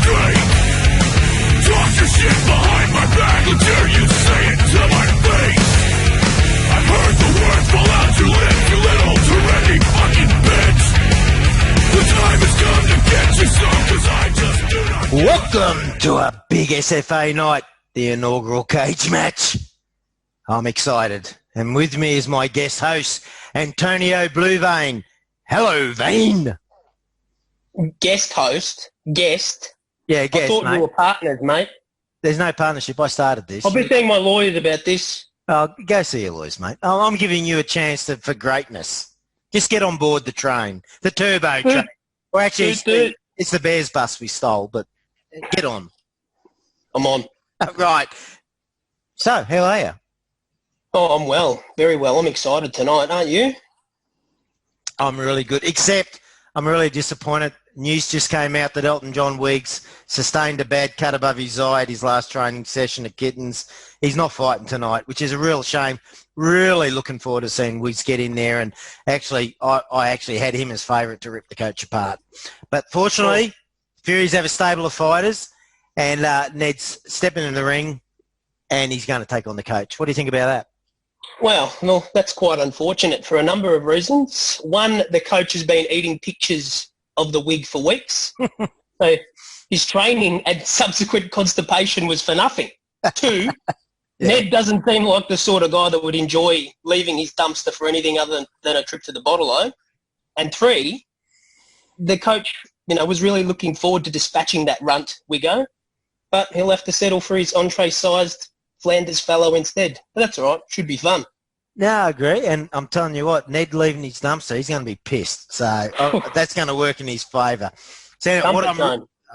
straight. Talk your shit behind my back. How dare you say it to my face? I've heard the words fall out your lips, you little tyranny fucking bitch. The time has come to get you some, cause I just do not. Welcome to a big SFA night, the inaugural cage match. I'm excited, and with me is my guest host, Antonio Bluevein. Hello, Vein. Guest host? Guest? Yeah, guest, I thought mate. you were partners, mate. There's no partnership. I started this. I'll be seeing my lawyers about this. Go see your lawyers, mate. I'm giving you a chance for greatness. Just get on board the train, the turbo train. Or actually, it's the Bears bus we stole, but get on. I'm on. Right. So, how are you? Oh, I'm well. Very well. I'm excited tonight, aren't you? I'm really good, except I'm really disappointed. News just came out that Elton John Wiggs sustained a bad cut above his eye at his last training session at Kittens. He's not fighting tonight, which is a real shame. Really looking forward to seeing Wiggs get in there. And actually, I actually had him as favourite to rip the coach apart. But fortunately, Furies have a stable of fighters, and Ned's stepping in the ring, and he's going to take on the coach. What do you think about that? Well, that's quite unfortunate for a number of reasons. One, the coach has been eating pictures of the wig for weeks. So his training and subsequent constipation was for nothing. Two, Ned doesn't seem like the sort of guy that would enjoy leaving his dumpster for anything other than a trip to the bottle-o. And three, the coach, was really looking forward to dispatching that runt Wiggo, but he'll have to settle for his entree-sized Flanders fellow instead. But that's all right. Should be fun. No, I agree. And I'm telling you what, Ned leaving his dumpster, he's going to be pissed. So that's going to work in his favour. So I'll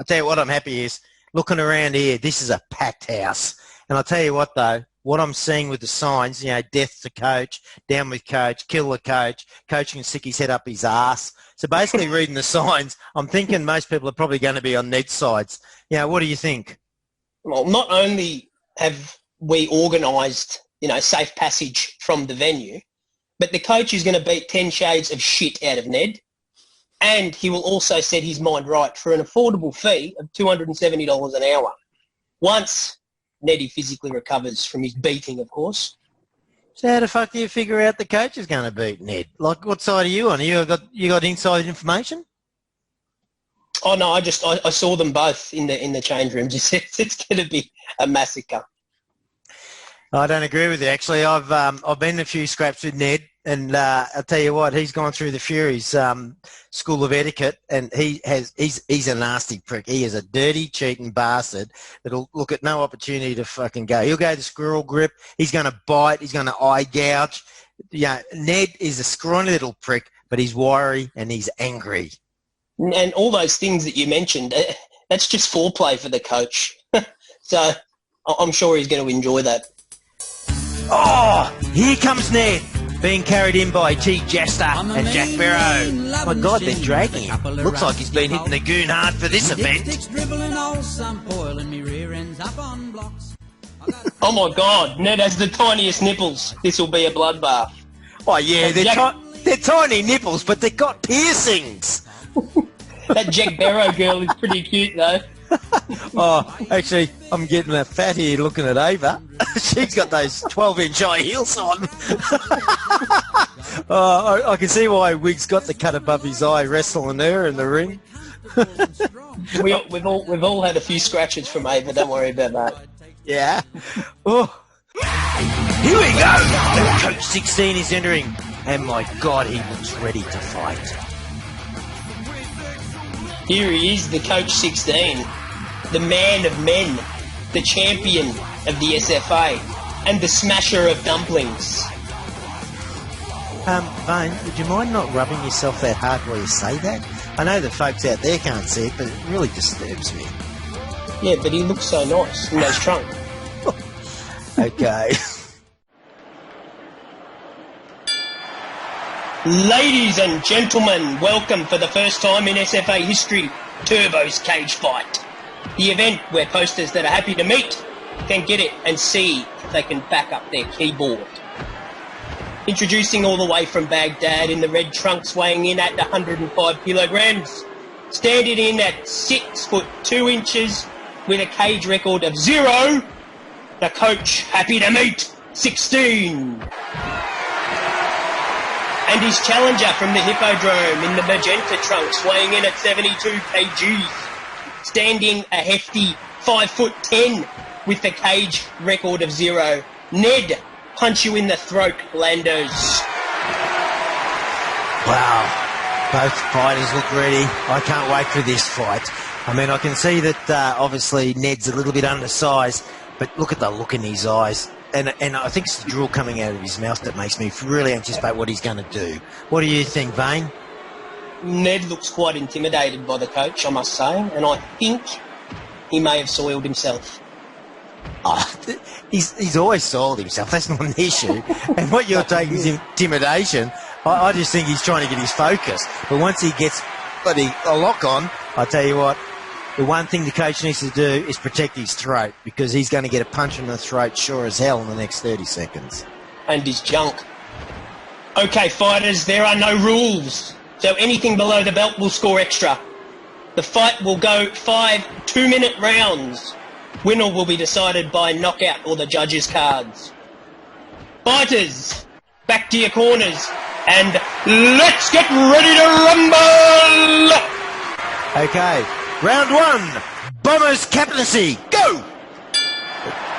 tell you what I'm happy is, looking around here, this is a packed house. And I'll tell you what, though, what I'm seeing with the signs, death to coach, down with coach, kill the coach, coach can stick his head up his ass. So basically reading the signs, I'm thinking most people are probably going to be on Ned's sides. What do you think? Well, not only have we organised, safe passage from the venue, but the coach is going to beat 10 shades of shit out of Ned, and he will also set his mind right for an affordable fee of $270 an hour. Once Neddy physically recovers from his beating, of course. So how the fuck do you figure out the coach is going to beat Ned? Like, what side are you on? You got inside information? Oh no, I saw them both in the change rooms. It's going to be a massacre. I don't agree with you. Actually, I've been in a few scraps with Ned, and I'll tell you what, he's gone through the Furies school of etiquette, and he's a nasty prick. He is a dirty, cheating bastard that'll look at no opportunity to fucking go. He'll go the squirrel grip. He's going to bite. He's going to eye gouge. Ned is a scrawny little prick, but he's wiry and he's angry. And all those things that you mentioned, that's just foreplay for the coach. So I'm sure he's going to enjoy that. Oh, here comes Ned, being carried in by T. Jester and Jack Barrow. My God, they're dragging him. Looks like he's been hitting the goon hard for this event. Oh my God, Ned has the tiniest nipples. This will be a bloodbath. Oh yeah, they're tiny nipples, but they've got piercings. That Jack Barrow girl is pretty cute though. Oh, actually, I'm getting a fat here looking at Ava. She's got those 12-inch high heels on. I can see why Wiggs got the cut above his eye wrestling her in the ring. We've all had a few scratches from Ava. Don't worry about that. Yeah. Oh. Here we go. Coach 16 is entering, and my God, he looks ready to fight. Here he is, the Coach 16, the man of men, the champion of the SFA, and the smasher of dumplings. Vane, would you mind not rubbing yourself that hard while you say that? I know the folks out there can't see it, but it really disturbs me. Yeah, but he looks so nice in those trunks. Okay. Ladies and gentlemen, welcome for the first time in SFA history, Turbo's Cage Fight. The event where posters that are happy to meet can get it and see if they can back up their keyboard. Introducing all the way from Baghdad in the red trunks, weighing in at 105 kilograms, standing in at 6'2" with a cage record of 0. The coach happy to meet 16. And his challenger from the Hippodrome in the magenta trunks, weighing in at 72 kgs, standing a hefty 5'10" with the cage record of 0. Ned, punch you in the throat, Flanders. Wow. Both fighters look ready. I can't wait for this fight. I mean, I can see that obviously Ned's a little bit undersized, but look at the look in his eyes. And I think it's the drool coming out of his mouth that makes me really anticipate what he's going to do. What do you think, Vane? Ned looks quite intimidated by the coach, I must say, and I think he may have soiled himself. Oh, he's always soiled himself. That's not an issue. And what you're taking is intimidation. I just think he's trying to get his focus. But once he gets a lock on, I tell you what, the one thing the coach needs to do is protect his throat, because he's going to get a punch in the throat sure as hell in the next 30 seconds. And his junk. Okay, fighters, there are no rules. So anything below the belt will score extra. The fight will go 5 2-minute rounds. Winner will be decided by knockout or the judges' cards. Fighters, back to your corners. And let's get ready to rumble! Okay, round 1, Bombers captaincy, go!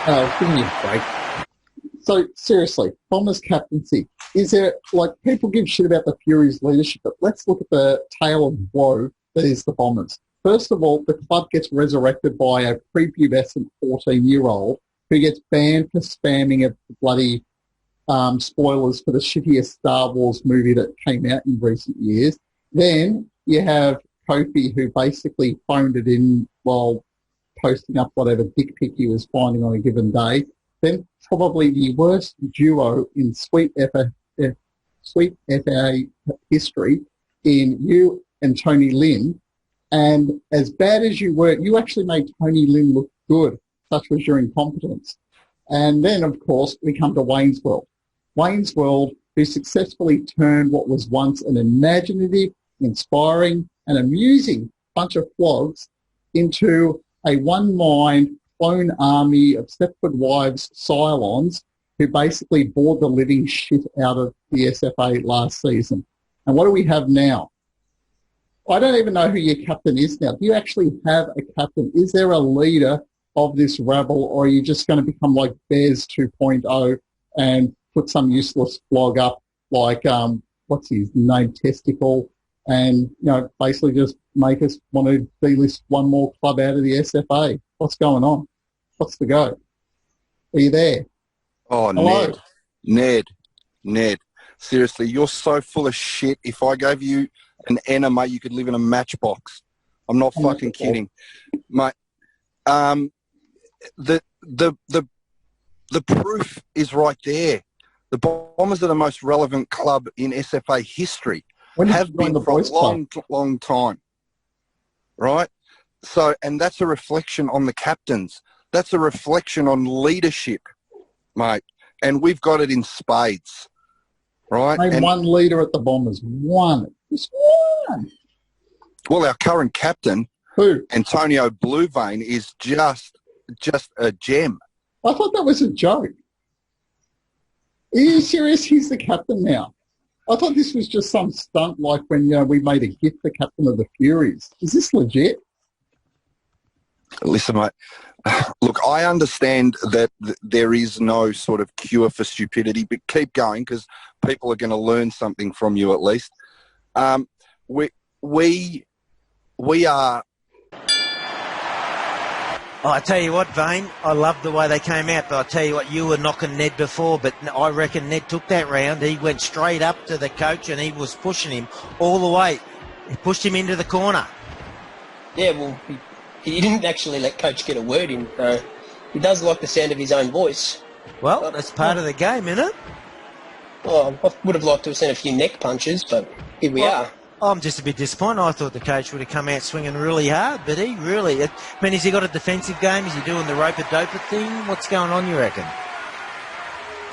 Oh, give me a break. So, seriously, Bombers captaincy. Is there, people give shit about the Fury's leadership, but let's look at the tale of woe that is the Bombers. First of all, the club gets resurrected by a prepubescent 14-year-old who gets banned for spamming a bloody spoilers for the shittiest Star Wars movie that came out in recent years. Then you have Kofi, who basically phoned it in while posting up whatever dick pic he was finding on a given day. Then probably the worst duo in Sweet FA history in you and Tony Lynn. And as bad as you were, you actually made Tony Lynn look good. Such was your incompetence. And then, of course, we come to Wayne's World. Wayne's World, who successfully turned what was once an imaginative, inspiring, and amusing bunch of flogs into a one-mind clone army of Stepford Wives Cylons who basically bored the living shit out of the SFA last season. And what do we have now? I don't even know who your captain is now. Do you actually have a captain? Is there a leader of this rabble, or are you just going to become like Bears 2.0 and put some useless flog up like, what's his name, Testicle, and, basically just make us want to delist one more club out of the SFA? What's going on? What's the go? Are you there? Oh, Hello? Ned. Seriously, you're so full of shit. If I gave you an enema, you could live in a matchbox. I'm not fucking kidding. Mate, the proof is right there. The Bombers are the most relevant club in SFA history. Have been for a long time. Right? So, and that's a reflection on the captains. That's a reflection on leadership, mate. And we've got it in spades. Right? Name one leader at the Bombers. One. Just one. Well, our current captain, who? Antonio Bluevane, is just a gem. I thought that was a joke. Are you serious? He's the captain now. I thought this was just some stunt like when we made a gift the captain of the Furies. Is this legit? Listen, mate, look, I understand that there is no sort of cure for stupidity, but keep going because people are going to learn something from you at least. We are... Oh, I tell you what, Vane, I love the way they came out, but I tell you what, you were knocking Ned before, but I reckon Ned took that round. He went straight up to the coach and he was pushing him all the way. He pushed him into the corner. Yeah, well, he didn't actually let coach get a word in. He does like the sound of his own voice. Well, that's part of the game, isn't it? Well, I would have liked to have seen a few neck punches, but here we are. I'm just a bit disappointed. I thought the coach would have come out swinging really hard, but he really... has he got a defensive game? Is he doing the roper-doper thing? What's going on, you reckon?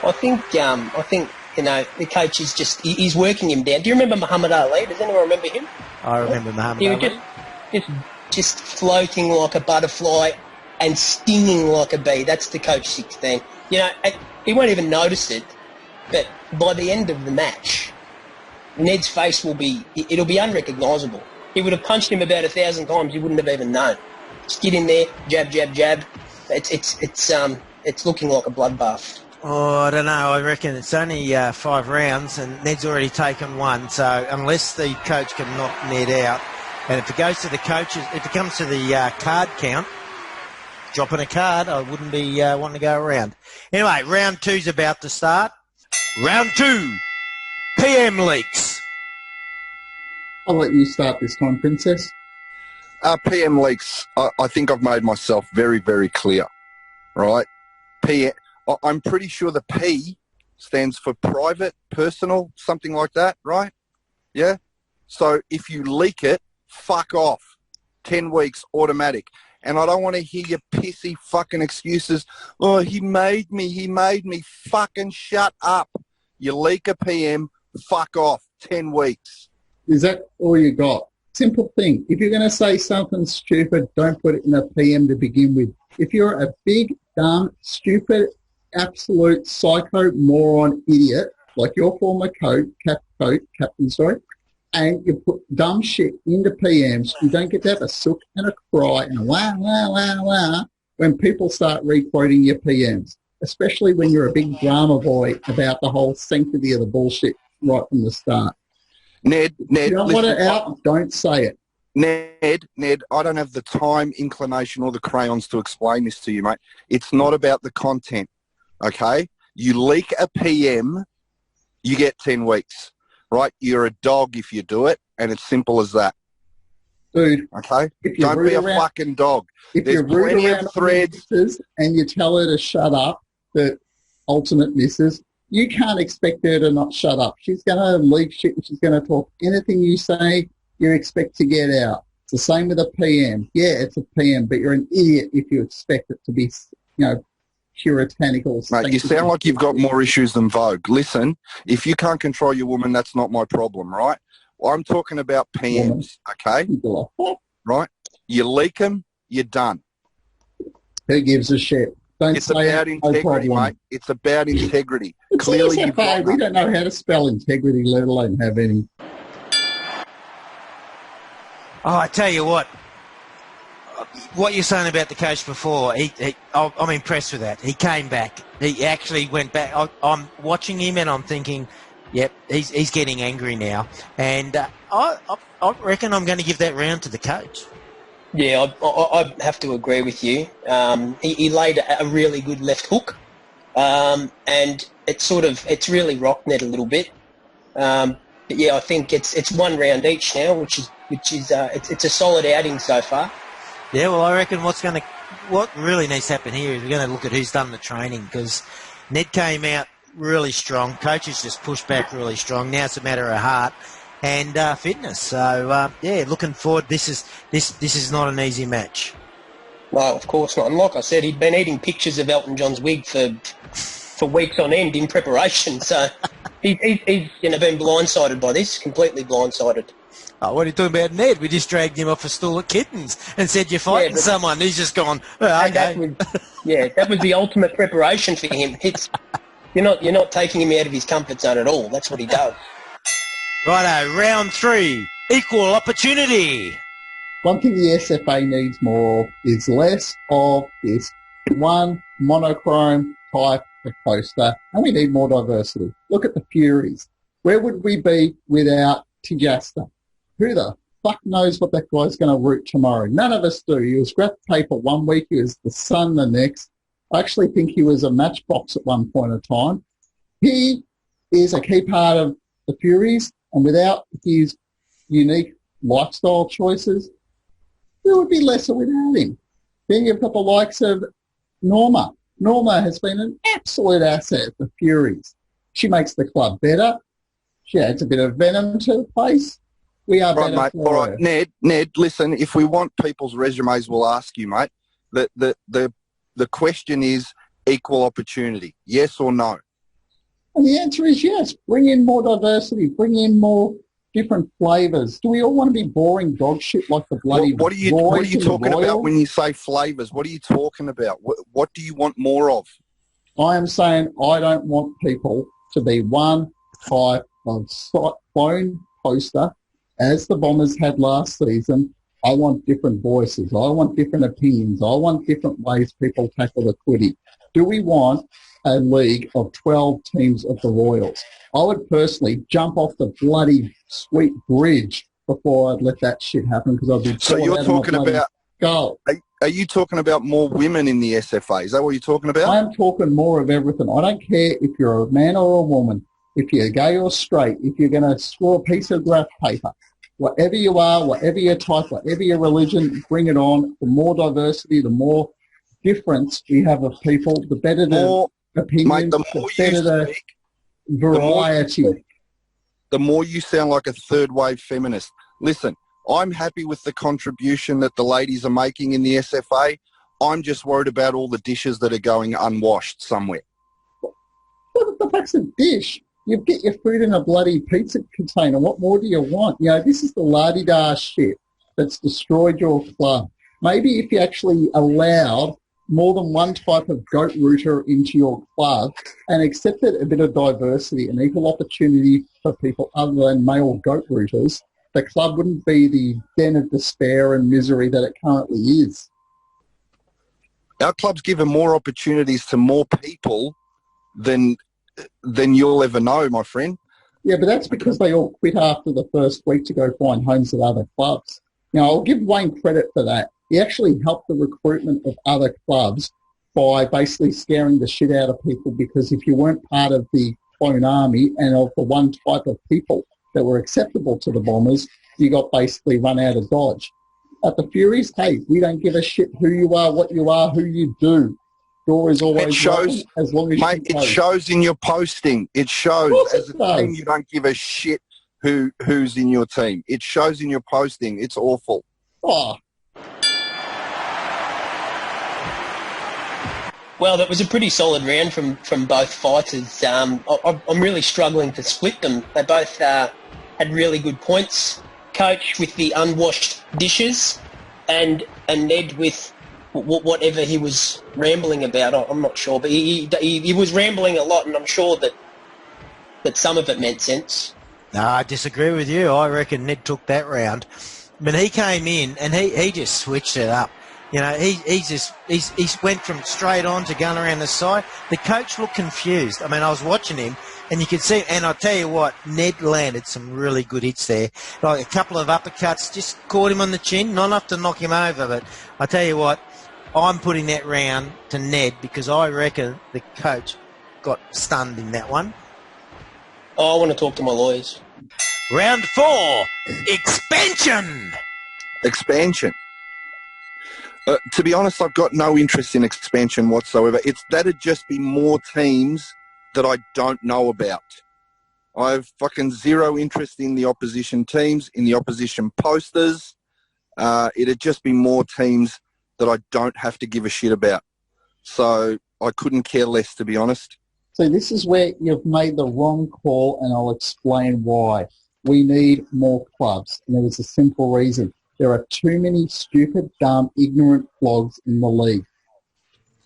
I think the coach is he's working him down. Do you remember Muhammad Ali? Does anyone remember him? I remember Muhammad Ali. just floating like a butterfly and stinging like a bee. That's the Coach 16. You know, he won't even notice it, but by the end of the match, Ned's face it'll be unrecognisable. He would have punched him about 1,000 times. He wouldn't have even known. Just get in there, jab, jab, jab. It's looking like a bloodbath. Oh, I don't know. I reckon it's only 5 rounds, and Ned's already taken one. So unless the coach can knock Ned out, and if it goes to the coaches, if it comes to the card count, dropping a card, I wouldn't be wanting to go around. Anyway, round 2's about to start. Round 2, PM leaks. I'll let you start this time, Princess. PM leaks, I think I've made myself very, very clear, right? I'm pretty sure the P stands for private, personal, something like that, right? Yeah? So if you leak it, fuck off. 10 weeks, automatic. And I don't want to hear your pissy fucking excuses. Oh, he made me. Fucking shut up. You leak a PM, fuck off. 10 weeks. Is that all you got? Simple thing. If you're going to say something stupid, don't put it in a PM to begin with. If you're a big, dumb, stupid, absolute psycho, moron, idiot, like your former captain, and you put dumb shit into PMs, you don't get to have a sook and a cry and a wah, wah, wah, wah when people start re-quoting your PMs, especially when you're a big drama boy about the whole sanctity of the bullshit right from the start. Ned, if you don't want it out, don't say it. Ned, I don't have the time, inclination, or the crayons to explain this to you, mate. It's not about the content, okay? You leak a PM, you get 10 weeks, right? You're a dog if you do it, and it's simple as that. Dude, okay? Don't be a fucking dog. If There's you're rude plenty around of threads. And you tell her to shut up, the ultimate missus, you can't expect her to not shut up. She's going to leak shit and she's going to talk. Anything you say, you expect to get out. It's the same with a PM. Yeah, it's a PM, but you're an idiot if you expect it to be, puritanical. Mate, you sound like you've got more issues than Vogue. Listen, if you can't control your woman, that's not my problem, right? Well, I'm talking about PMs, okay? Right? You leak them, you're done. Who gives a shit? It's about integrity, mate. It's about integrity. Clearly, SFA. We don't know how to spell integrity, let alone have any. Oh, I tell you what you're saying about the coach before, I'm impressed with that. He came back. He actually went back. I'm watching him and I'm thinking, yep, he's getting angry now. And I reckon I'm going to give that round to the coach. Yeah, I have to agree with you. He laid a really good left hook, and it's really rocked Ned a little bit. But yeah, I think it's 1 round each now, which is it's a solid outing so far. Yeah, well, I reckon what really needs to happen here is we're going to look at who's done the training, because Ned came out really strong. Coaches just pushed back really strong. Now it's a matter of heart and fitness. So yeah, looking forward. This is not an easy match. No, of course not. And like I said, he'd been eating pictures of Elton John's wig for weeks on end in preparation. So he's been blindsided by this, completely blindsided. Oh, what are you talking about, Ned? We just dragged him off a stool of kittens and said you're fighting someone. He's just gone, oh, okay. That was the ultimate preparation for him. You're not taking him out of his comfort zone at all. That's what he does. Righto, round 3, equal opportunity. One thing the SFA needs more of is less of this one monochrome type of poster, and we need more diversity. Look at the Furies. Where would we be without Tijasta? Who the fuck knows what that guy's going to root tomorrow? None of us do. He was scrap paper one week, he was the sun the next. I actually think he was a matchbox at one point in time. He is a key part of the Furies, and without his unique lifestyle choices, there would be lesser without him. Then you've got the likes of Norma. Norma has been an absolute asset for Furies. She makes the club better. She adds a bit of venom to the place. We are right, mate. All right, Ned, listen, if we want people's resumes, we'll ask you, mate. The question is equal opportunity, yes or no? And the answer is yes. Bring in more diversity. Bring in more different flavours. Do we all want to be boring dog shit like the bloody What are you talking about when you say flavours? What are you talking about? What do you want more of? I am saying I don't want people to be one type of phone poster as the Bombers had last season. I want different voices. I want different opinions. I want different ways people tackle the footy. Do we want a league of 12 teams of the Royals? I would personally jump off the bloody sweet bridge before I'd let that shit happen because I'd be so you're talking about goal. Are you talking about more women in the SFA? Is that what you're talking about? I'm talking more of everything. I don't care if you're a man or a woman, if you're gay or straight, if you're going to score a piece of graph paper. Whatever you are, whatever your type, whatever your religion, bring it on. The more diversity, the more difference we have of people, the better the opinions, mate, the better the variety. The more you sound like a third-wave feminist. Listen, I'm happy with the contribution that the ladies are making in the SFA. I'm just worried about all the dishes that are going unwashed somewhere. What the fuck's a dish? You get your food in a bloody pizza container. What more do you want? You know, this is the la-di-da shit that's destroyed your club. Maybe if you actually allowed more than one type of goat rooter into your club and accepted a bit of diversity and equal opportunity for people other than male goat rooters, the club wouldn't be the den of despair and misery that it currently is. Our club's given more opportunities to more people than you'll ever know, my friend. Yeah, but that's because they all quit after the first week to go find homes at other clubs. Now, I'll give Wayne credit for that. He actually helped the recruitment of other clubs by basically scaring the shit out of people because if you weren't part of the clone army and of the one type of people that were acceptable to the Bombers, you got basically run out of Dodge. At the Furies, hey, we don't give a shit who you are, what you are, who you do. Door is always open as long as mate, it shows in your posting. It shows as a team you don't give a shit who's in your team. It shows in your posting. It's awful. Oh. Well, that was a pretty solid round from both fighters. I'm really struggling to split them. They both had really good points. Coach with the unwashed dishes and Ned with whatever he was rambling about. I'm not sure, but he was rambling a lot, and I'm sure that some of it made sense. No, I disagree with you. I reckon Ned took that round. But he came in and he just switched it up. You know, he went from straight on to going around the side. The coach looked confused. I mean, I was watching him, and you could see, and I'll tell you what, Ned landed some really good hits there. Like a couple of uppercuts, just caught him on the chin, not enough to knock him over, but I tell you what, I'm putting that round to Ned because I reckon the coach got stunned in that one. Oh, I want to talk to my lawyers. Round 4, expansion. Expansion. To be honest, I've got no interest in expansion whatsoever. That'd just be more teams that I don't know about. I have fucking zero interest in the opposition teams, in the opposition posters. It'd just be more teams that I don't have to give a shit about. So I couldn't care less, to be honest. So this is where you've made the wrong call, and I'll explain why. We need more clubs, and there is a simple reason. There are too many stupid, dumb, ignorant flogs in the league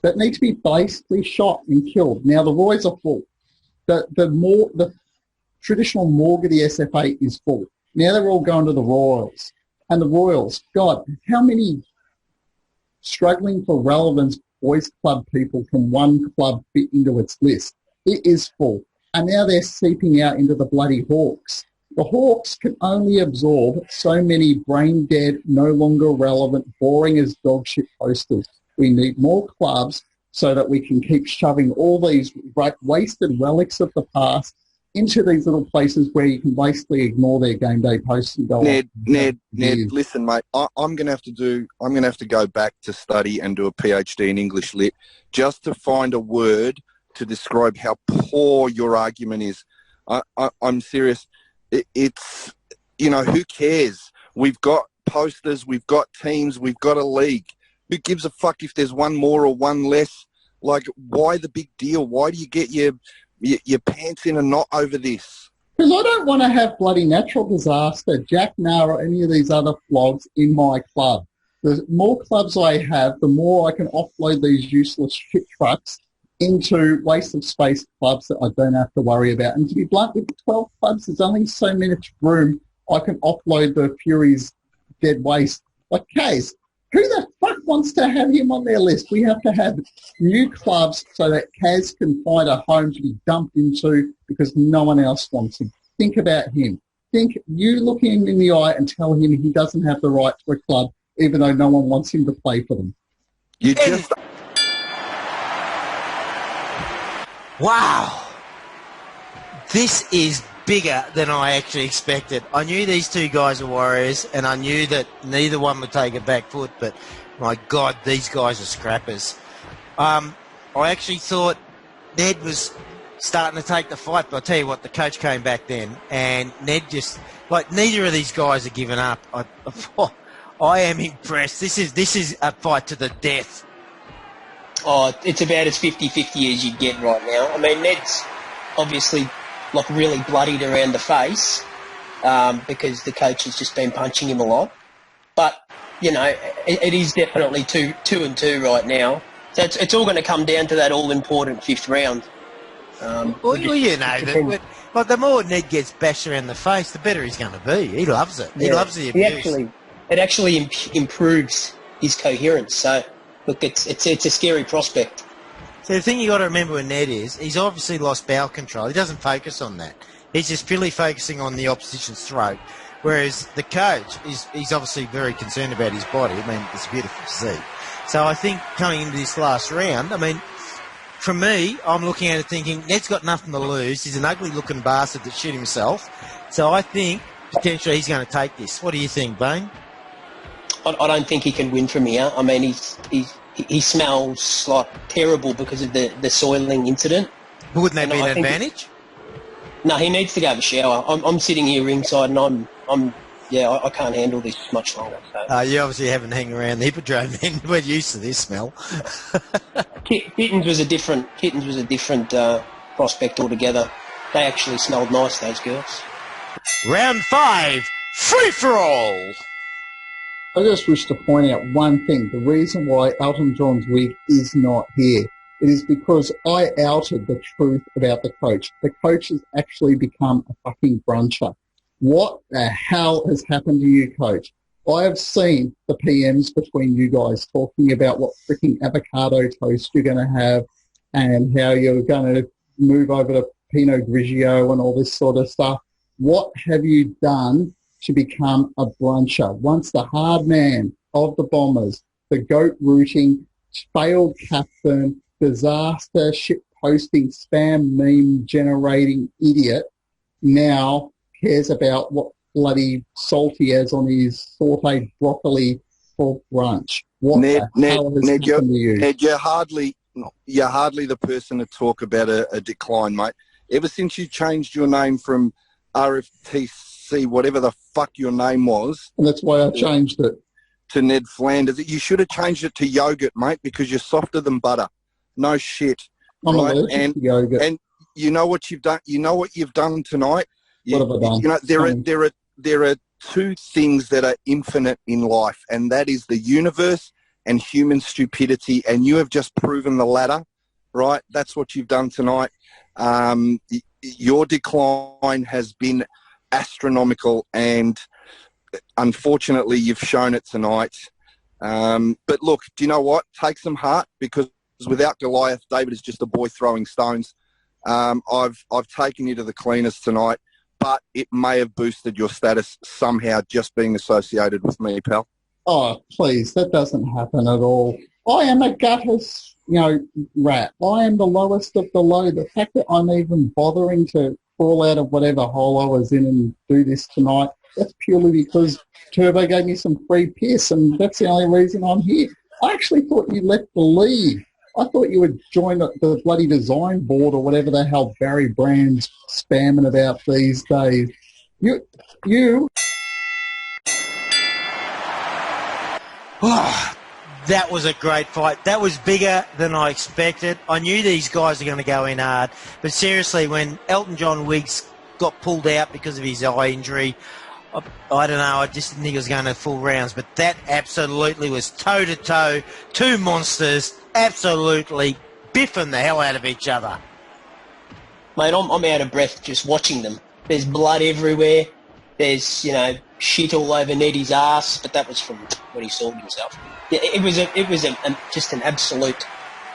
that need to be basically shot and killed. Now, the Royals are full. The traditional morgue of the SFA is full. Now they're all going to the Royals. And the Royals, God, how many struggling for relevance boys club people can one club fit into its list? It is full. And now they're seeping out into the bloody Hawks. The Hawks can only absorb so many brain-dead, no longer relevant, boring as dog shit posters. We need more clubs so that we can keep shoving all these wasted relics of the past into these little places where you can basically ignore their game day posts and go. Ned, listen, mate. I'm going to have to go back to study and do a PhD in English Lit just to find a word to describe how poor your argument is. I'm serious. It's, you know, who cares? We've got posters, we've got teams, we've got a league. Who gives a fuck if there's one more or one less? Like, why the big deal? Why do you get your pants in a knot over this? Because I don't want to have bloody natural disaster, Jack Na or any of these other flogs in my club. The more clubs I have, the more I can offload these useless shit trucks into waste of space clubs that I don't have to worry about. And to be blunt, with 12 clubs, there's only so much room I can offload the Fury's dead waste. Like Kaz, who the fuck wants to have him on their list? We have to have new clubs so that Kaz can find a home to be dumped into because no one else wants him. Think about him. Think you look him in the eye and tell him he doesn't have the right to a club even though no one wants him to play for them. You just... Wow. This is bigger than I actually expected. I knew these two guys are warriors, and I knew that neither one would take a back foot, but my God, these guys are scrappers. I actually thought Ned was starting to take the fight, but I'll tell you what, the coach came back then, and Ned just, like, neither of these guys are giving up. I am impressed. This is a fight to the death. Oh, it's about as 50-50 as you get right now. I mean, Ned's obviously like really bloodied around the face because the coach has just been punching him a lot. But, you know, it is definitely 2-2 right now. So it's all going to come down to that all-important fifth round. Well, you know, but the more Ned gets bashed around the face, the better he's going to be. He loves it. He loves the abuse. It actually improves his coherence. So, look, it's a scary prospect. So the thing you got to remember with Ned is he's obviously lost bowel control. He doesn't focus on that. He's just purely focusing on the opposition's throat. Whereas the coach he's obviously very concerned about his body. I mean, it's beautiful to see. So I think coming into this last round, I mean, for me, I'm looking at it thinking Ned's got nothing to lose. He's an ugly-looking bastard that shit himself. So I think potentially he's going to take this. What do you think, Bane? I don't think he can win from here. I mean, he smells like terrible because of the soiling incident. But wouldn't that be an advantage? No, he needs to go have a shower. I'm sitting here ringside and I can't handle this much longer. So. You obviously haven't hung around the hippodrome then. We're used to this smell. Kittens was a different prospect altogether. They actually smelled nice, those girls. Round 5, free-for-all. I just wish to point out one thing. The reason why Elton John's wig is not here, it is because I outed the truth about the coach. The coach has actually become a fucking bruncher. What the hell has happened to you, coach? I have seen the PMs between you guys talking about what freaking avocado toast you're going to have and how you're going to move over to Pinot Grigio and all this sort of stuff. What have you done to become a bruncher? Once the hard man of the Bombers, the goat rooting, failed captain, disaster, shit posting, spam meme generating idiot, now cares about what bloody salt he has on his sauteed broccoli for brunch. What Ned, the hell has happened to you? Ned, you're hardly the person to talk about a decline, mate. Ever since you changed your name from RFTC, whatever the fuck your name was. And that's why I changed it. To Ned Flanders. You should have changed it to yogurt, mate, because you're softer than butter. No shit. I'm allergic to yogurt. And you know what you've done? You know what you've done tonight? What have I done? You know, there are two things that are infinite in life, and that is the universe and human stupidity, and you have just proven the latter, right? That's what you've done tonight. Your decline has been astronomical, and unfortunately you've shown it tonight. But look, do you know what? Take some heart, because without Goliath, David is just a boy throwing stones. I've taken you to the cleaners tonight, but it may have boosted your status somehow just being associated with me, pal. Oh, please, that doesn't happen at all. I am a gutter, rat. I am the lowest of the low. The fact that I'm even bothering to crawl out of whatever hole I was in and do this tonight, that's purely because Turbo gave me some free piss, and that's the only reason I'm here. I actually thought you left the league. I thought you would join the bloody design board or whatever the hell Barry Brand's spamming about these days. You. That was a great fight. That was bigger than I expected. I knew these guys are going to go in hard. But seriously, when Elton John Wiggs got pulled out because of his eye injury. I don't know. I just didn't think it was going to full rounds, but that absolutely was toe-to-toe. Two monsters absolutely biffing the hell out of each other. Mate, I'm out of breath just watching them. There's blood everywhere. There's, shit all over Neddy's ass, but that was from when he sawed himself. Yeah, it was just an absolute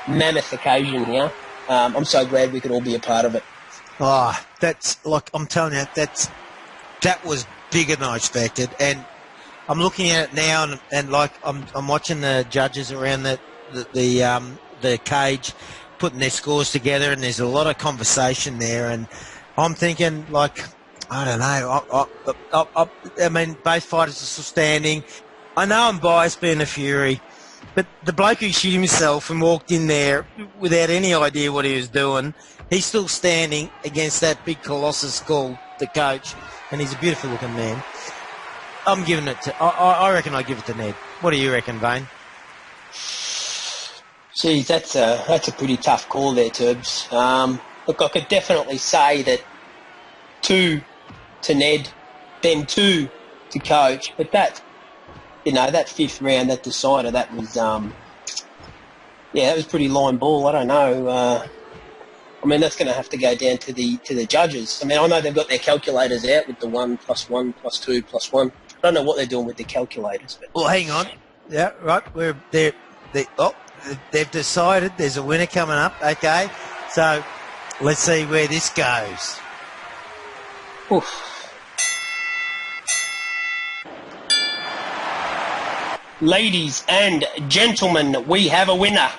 mammoth occasion here. I'm so glad we could all be a part of it. Oh, that's, like, I'm telling you, that was bigger than I expected, and I'm looking at it now, and like I'm watching the judges around the cage putting their scores together, and there's a lot of conversation there, and I'm thinking, like, I don't know. I mean, both fighters are still standing. I know I'm biased being a Fury, but the bloke who shit himself and walked in there without any idea what he was doing, he's still standing against that big colossus called the coach, and he's a beautiful looking man. I'm giving it to, I reckon I give it to Ned. What do you reckon, Vane? Geez, that's a pretty tough call there, Turbs. Look, I could definitely say that 2 to Ned, then 2 to Coach, but that 5th round, that decider, that was, that was pretty line ball. I don't know. I mean, that's going to have to go down to the judges. I mean, I know they've got their calculators out with the 1 + 1 + 2 + 1. I don't know what they're doing with their calculators. But. Well, hang on. Yeah, right. They've decided there's a winner coming up. Okay, so let's see where this goes. Oof. Ladies and gentlemen, we have a winner.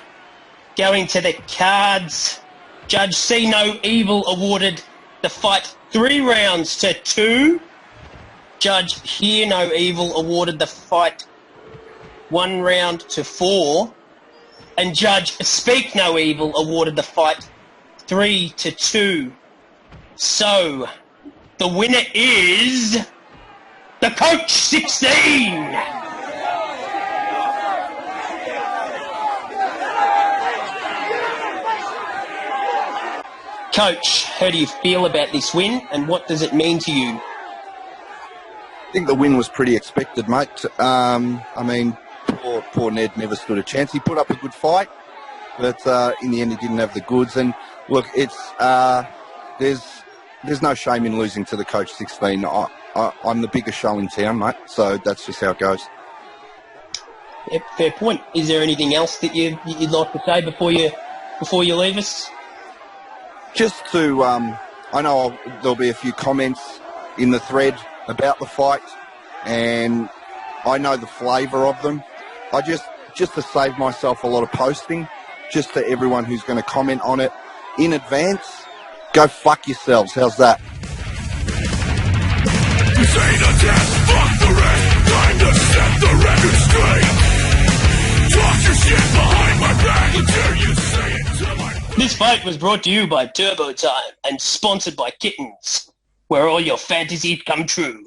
Going to the cards. Judge See No Evil awarded the fight 3 rounds to 2. Judge Hear No Evil awarded the fight 1 round to 4. And Judge Speak No Evil awarded the fight 3 to 2. So, the winner is TheCoach16! Coach, how do you feel about this win, and what does it mean to you? I think the win was pretty expected, mate. I mean, poor Ned never stood a chance. He put up a good fight, but in the end he didn't have the goods. And look, it's there's no shame in losing to the TheCoach16. I'm the biggest show in town, mate, so that's just how it goes. Yep, fair point. Is there anything else that you'd like to say before you leave us? Just to, I know there'll be a few comments in the thread about the fight, and I know the flavour of them. I just to save myself a lot of posting, just to everyone who's going to comment on it in advance, go fuck yourselves. How's that? This ain't a test, fuck the rest. Time to set the record straight. Talk your shit behind my back until you say it to my face. This fight was brought to you by Turbo Time and sponsored by Kittens, where all your fantasies come true.